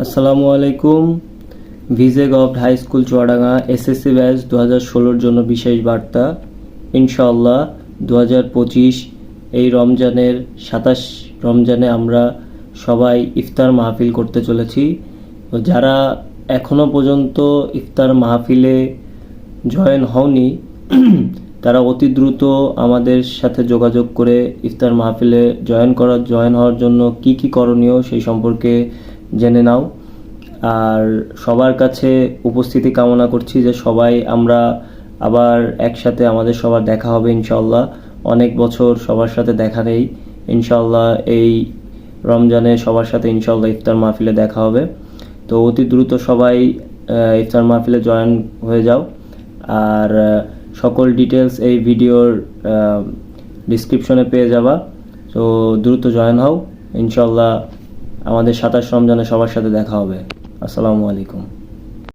আসসালামু আলাইকুম। ভিজে government high school Chuadanga SSC batch 2016-র জন্য বিশেষ বার্তা। ইনশাআল্লাহ 2025 এই রমজানের 27 রমজানে আমরা সবাই ইফতার মাহফিল করতে চলেছি। যারা এখনো পর্যন্ত ইফতার মাহফিলে জয়েন হওনি তারা অতি দ্রুত আমাদের সাথে যোগাযোগ করে ইফতার মাহফিলে জয়েন হওয়ার জন্য কি কি করণীয় সেই সম্পর্কে জেনে নাও। আর সবার কাছে উপস্থিতি কামনা করছি যে সবাই আমরা আবার একসাথে আমাদের সবার দেখা হবে ইনশাআল্লাহ। অনেক বছর সবার সাথে দেখা নেই, ইনশাআল্লাহ এই রমজানে সবার সাথে ইনশাআল্লাহ ইফতার মাহফিলে দেখা হবে। তো অতি দ্রুত সবাই ইফতার মাহফিলে জয়েন হয়ে যাও। আর সকল ডিটেলস এই ভিডিওর ডিসক্রিপশনে পেয়ে যাবা। তো দ্রুত জয়েন হও, ইনশাআল্লাহ আমাদের 27 রমজানে সবার সাথে দেখা হবে। আসসালামু আলাইকুম।